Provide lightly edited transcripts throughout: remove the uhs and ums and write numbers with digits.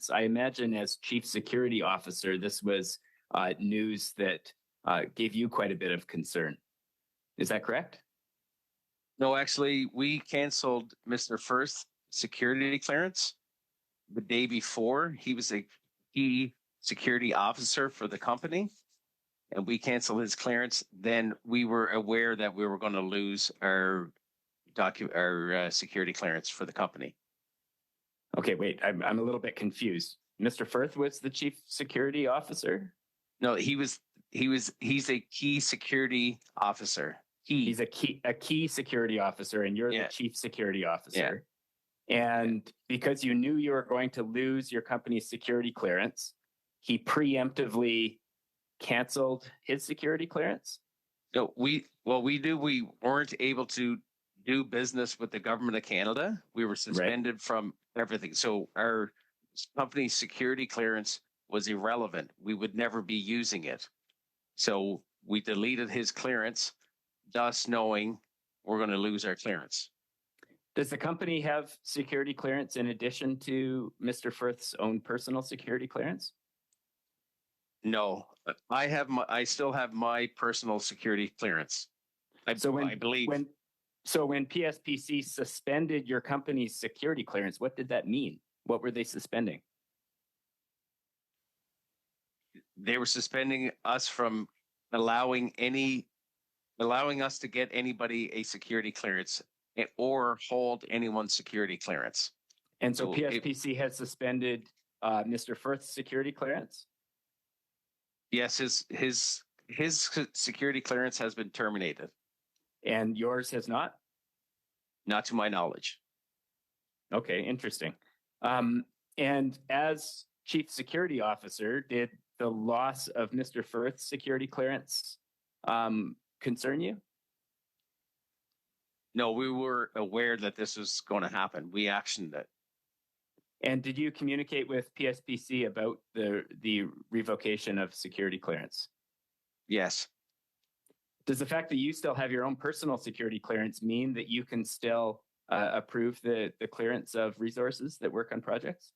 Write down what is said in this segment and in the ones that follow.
clearance. I imagine as chief security officer, this was news that gave you quite a bit of concern. Is that correct? No, actually, we canceled Mr. Firth's security clearance the day before. He was a key security officer for the company, and we canceled his clearance. Then we were aware that we were going to lose our security clearance for the company. Okay, wait, I'm a little bit confused. Mr. Firth was the chief security officer? No, he's a key security officer. He's a key security officer, and you're the chief security officer. And because you knew you were going to lose your company's security clearance, he preemptively canceled his security clearance? No, we weren't able to do business with the government of Canada. We were suspended from everything. So our company's security clearance was irrelevant. We would never be using it. So we deleted his clearance, thus knowing we're going to lose our clearance. Does the company have security clearance in addition to Mr. Firth's own personal security clearance? No, I still have my personal security clearance. I believe. So when PSPC suspended your company's security clearance, what did that mean? What were they suspending? They were suspending us from allowing us to get anybody a security clearance or hold anyone's security clearance. And so PSPC has suspended Mr. Firth's security clearance? Yes, his security clearance has been terminated. And yours has not? Not to my knowledge. Okay, interesting. And as chief security officer, did the loss of Mr. Firth's security clearance concern you? No, we were aware that this was going to happen. We actioned it. And did you communicate with PSPC about the revocation of security clearance? Yes. Does the fact that you still have your own personal security clearance mean that you can still approve the clearance of resources that work on projects?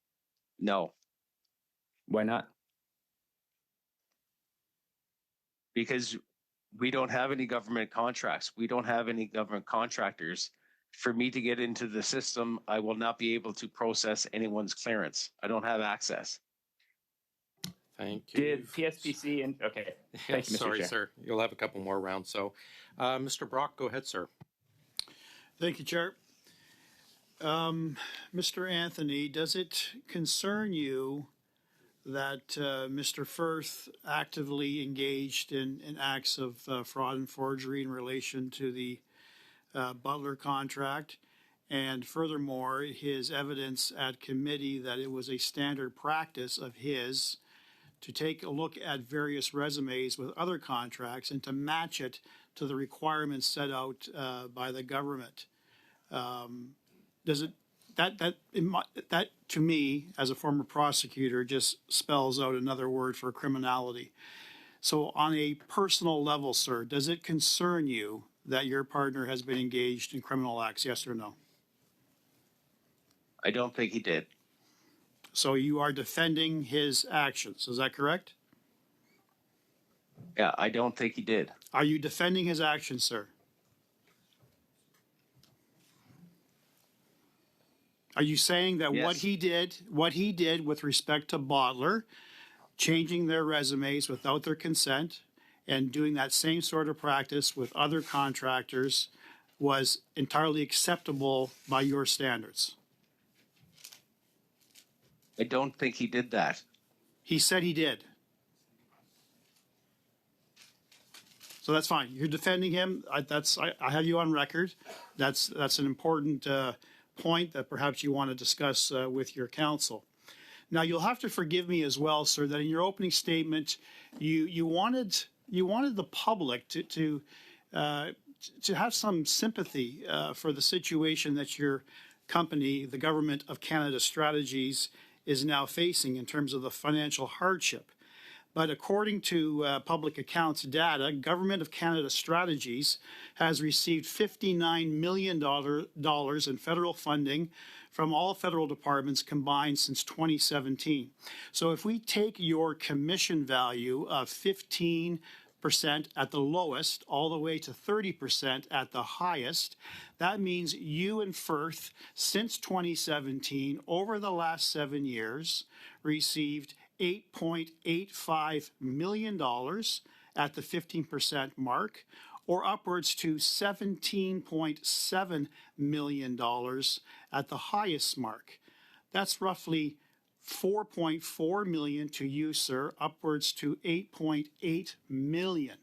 No. Why not? Because we don't have any government contracts. We don't have any government contractors. For me to get into the system, I will not be able to process anyone's clearance. I don't have access. Thank you. Did PSPC and okay? Thank you, Mr. Sorry, Chair. sir. You'll have a couple more rounds. So, Mr. Brock, go ahead, sir. Thank you, Chair. Mr. Anthony, does it concern you that Mr. Firth actively engaged in acts of fraud and forgery in relation to the Butler contract? And furthermore, his evidence at committee that it was a standard practice of his to take a look at various resumes with other contracts and to match it to the requirements set out by the government. Does it that to me, as a former prosecutor, just spells out another word for criminality. So on a personal level, sir, does it concern you that your partner has been engaged in criminal acts, yes or no? I don't think he did. So you are defending his actions, is that correct? Yeah, I don't think he did. Are you defending his actions, sir? Are you saying that Yes. what he did with respect to Bottler, changing their resumes without their consent and doing that same sort of practice with other contractors was entirely acceptable by your standards? I don't think he did that. He said he did. So that's fine. You're defending him. I have you on record. That's an important point that perhaps you want to discuss with your counsel. Now, you'll have to forgive me as well, sir, that in your opening statement, you wanted the public to have some sympathy for the situation that your company, the Government of Canada Strategies, is now facing in terms of the financial hardship. But according to public accounts data, Government of Canada Strategies has received $59 million in federal funding from all federal departments combined since 2017. So if we take your commission value of 15% at the lowest all the way to 30% at the highest, that means you and Firth since 2017 over the last 7 years received $8.85 million at the 15% mark, or upwards to $17.7 million at the highest mark. That's roughly $4.4 million to you, sir, upwards to $8.8 million.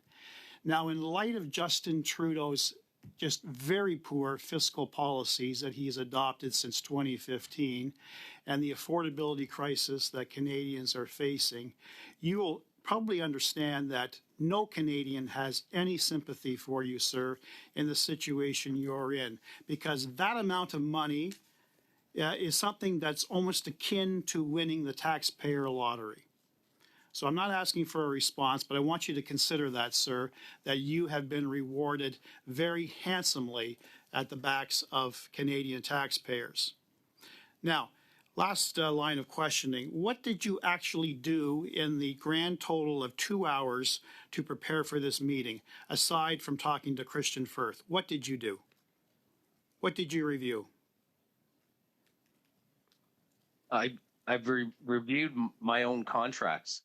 Now, in light of Justin Trudeau's just very poor fiscal policies that he's adopted since 2015 and the affordability crisis that Canadians are facing, you will probably understand that no Canadian has any sympathy for you, sir, in the situation you're in, because that amount of money is something that's almost akin to winning the taxpayer lottery. So I'm not asking for a response, but I want you to consider that, sir, that you have been rewarded very handsomely at the backs of Canadian taxpayers. Now, last line of questioning. What did you actually do in the grand total of 2 hours to prepare for this meeting, aside from talking to Christian Firth? What did you do? What did you review? I've reviewed my own contracts.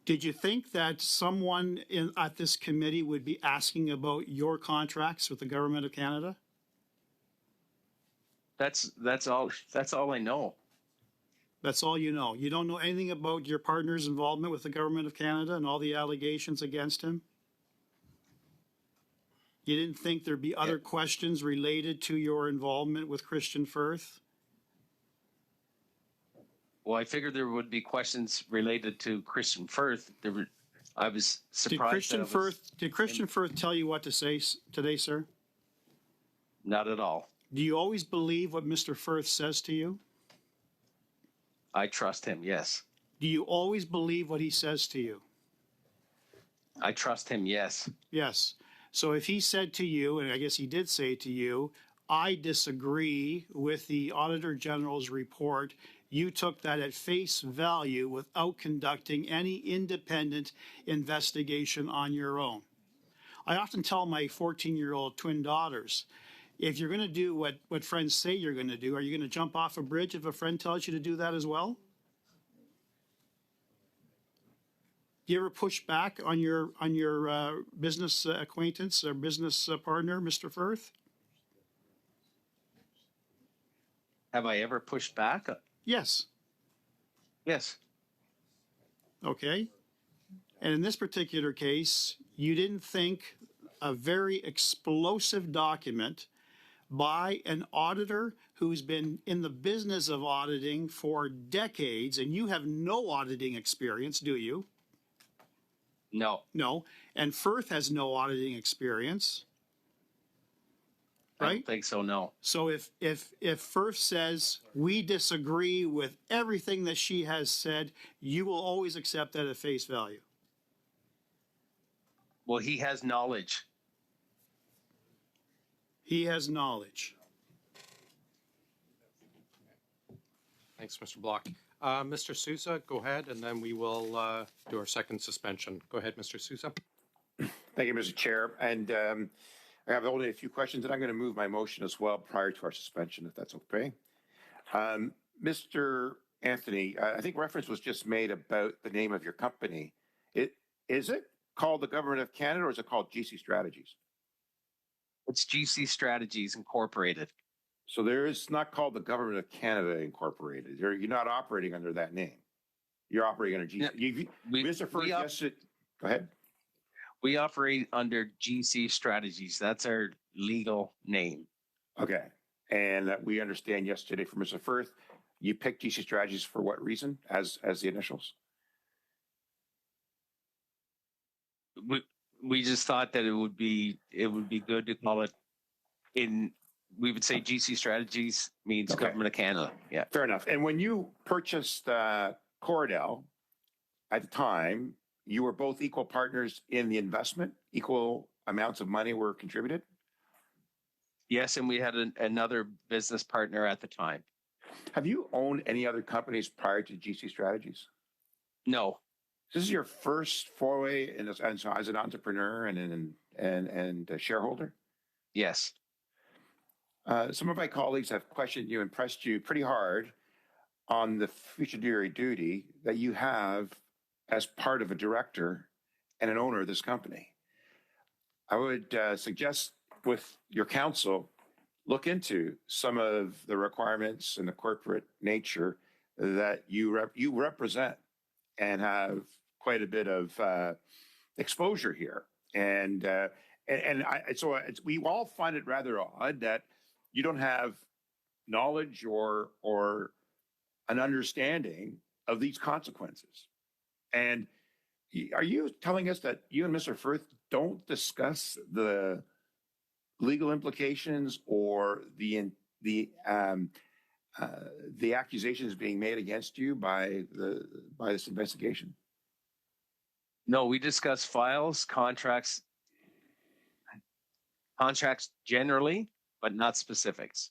Did you think that someone at this committee would be asking about your contracts with the Government of Canada? That's all I know. That's all you know. You don't know anything about your partner's involvement with the Government of Canada and all the allegations against him? You didn't think there'd be other questions related to your involvement with Christian Firth? Well, I figured there would be questions related to Christian Firth. I was surprised. Did Christian Firth tell you what to say today, sir? Not at all. Do you always believe what Mr. Firth says to you? I trust him, yes. Do you always believe what he says to you? I trust him, yes. Yes. So if he said to you, and I guess he did say to you, I disagree with the Auditor General's report, you took that at face value without conducting any independent investigation on your own. I often tell my 14-year-old twin daughters, if you're going to do what friends say you're going to do, are you going to jump off a bridge if a friend tells you to do that as well? Do you ever push back on your business acquaintance or business partner, Mr. Firth? Have I ever pushed back? Yes. Yes. Okay. And in this particular case, you didn't think a very explosive document by an auditor who's been in the business of auditing for decades, and you have no auditing experience, do you? No. No. And Firth has no auditing experience. Right? I don't think so, no. So if Firth says we disagree with everything that she has said, you will always accept that at face value. Well, he has knowledge. He has knowledge. Thanks, Mr. Block. Mr. Sousa, go ahead, and then we will do our second suspension. Go ahead, Mr. Sousa. Thank you, Mr. Chair. And I have only a few questions, and I'm going to move my motion as well prior to our suspension, if that's okay. Mr. Anthony, I think reference was just made about the name of your company. Is it called the Government of Canada, or is it called GC Strategies? It's GC Strategies Incorporated. So it's not called the Government of Canada Incorporated. You're not operating under that name. You're operating under GC. No, Mr. Firth, go ahead. We operate under GC Strategies. That's our legal name. Okay. And we understand yesterday from Mr. Firth, you picked GC Strategies for what reason as the initials? We just thought that it would be good to call it we would say GC Strategies means Okay. Government of Canada. Yeah. Fair enough. And when you purchased Cordell at the time, you were both equal partners in the investment, equal amounts of money were contributed? Yes, and we had another business partner at the time. Have you owned any other companies prior to GC Strategies? No, This is your first foray as an entrepreneur and a shareholder? yes. Some of my colleagues have questioned you and pressed you pretty hard on the fiduciary duty that you have as part of a director and an owner of this company. I would suggest with your counsel, look into some of the requirements and the corporate nature that you represent and have quite a bit of exposure here. We all find it rather odd that you don't have knowledge or an understanding of these consequences. And are you telling us that you and Mr. Firth don't discuss the legal implications or the accusations being made against you by this investigation? No, we discuss files, contracts generally, but not specifics.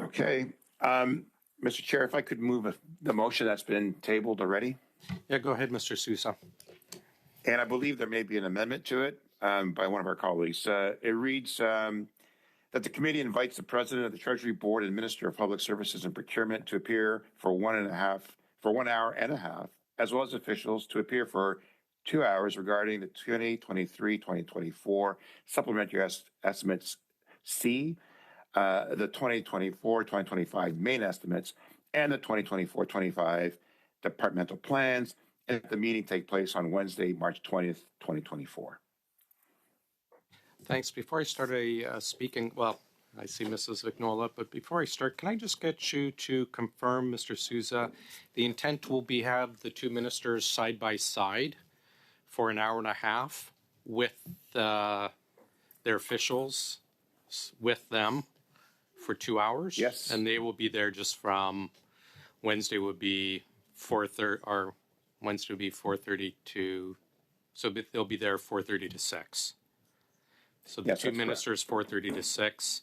Okay. Mr. Chair, if I could move the motion that's been tabled already. Yeah, go ahead, Mr. Sousa. And I believe there may be an amendment to it by one of our colleagues. It reads that the committee invites the president of the Treasury Board and Minister of Public Services and Procurement to appear for 1 hour and a half, as well as officials to appear for 2 hours regarding the 2023-2024 supplementary estimates C, the 2024-2025 main estimates, and the 2024-25 departmental plans, and the meeting take place on Wednesday, March 20th, 2024. Thanks. Before I start speaking, well, I see Mrs. Vignola, but before I start, can I just get you to confirm, Mr. Sousa, the intent will be have the two ministers side by side for 1 hour and a half with their officials with them for 2 hours? Yes. And they will be there just from Wednesday would be 4:30 or Wednesday would be 4:30 to, so they'll be there 4:30 to 6. So the two ministers 4:30 to 6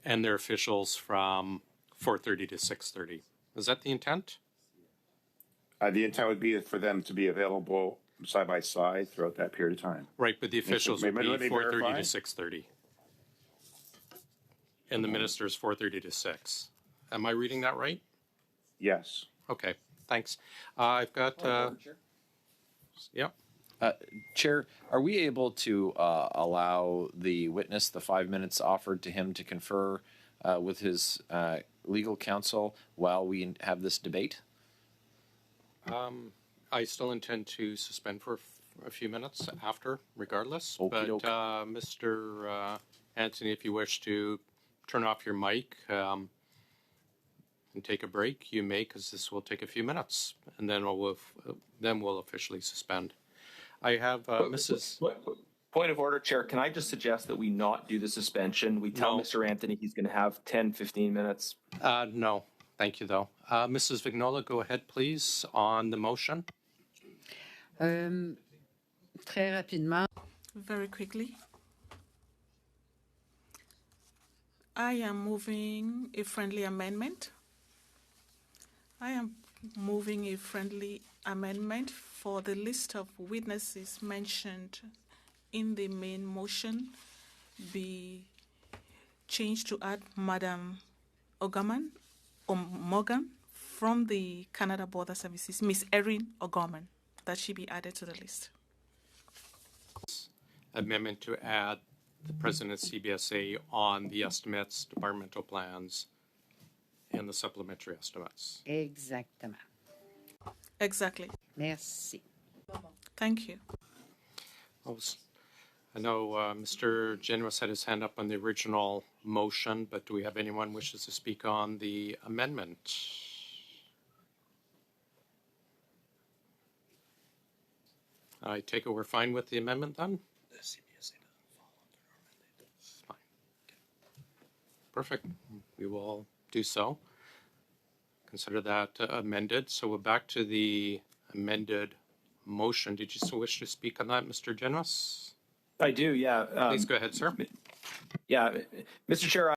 and their officials from 4:30 to 6:30. Is that the intent? The intent would be for them to be available side by side throughout that period of time. Right, but the officials would be Let me 4:30 verify. to 6:30. And the ministers 4:30 to 6. Am I reading that right? Yes. Okay, thanks. I've got, yeah. Chair, are we able to allow the witness the 5 minutes offered to him to confer with his legal counsel while we have this debate? I still intend to suspend for a few minutes after, regardless. Okey-doke. But Mr. Anthony, if you wish to turn off your mic and take a break, you may, because this will take a few minutes, and then we'll officially suspend. I have Mrs. Point of order, Chair. Can I just suggest that we not do the suspension? We tell No. Mr. Anthony he's going to have 10, 15 minutes. No, thank you, though. Mrs. Vignola, go ahead, please, on the motion. Très rapidement. Very quickly. I am moving a friendly amendment. I am moving a friendly amendment for the list of witnesses mentioned in the main motion be changed to add Madam O'Gorman Morgan from the Canada Border Services, Miss Erin O'Gorman, that she be added to the list. Amendment to add the President of CBSA on the estimates, departmental plans, and the supplementary estimates. Exactement. Exactly. Merci. Thank you. I know Mr. Generous had his hand up on the original motion, but do we have anyone wishes to speak on the amendment? I take it we're fine with the amendment then? The CBSA doesn't fall under our mandate. Fine. Perfect. We will do so. Consider that amended. So we're back to the amended motion. Did you still wish to speak on that, Mr. Generous? I do, yeah. Please go ahead, sir. Yeah, Mr. Chair,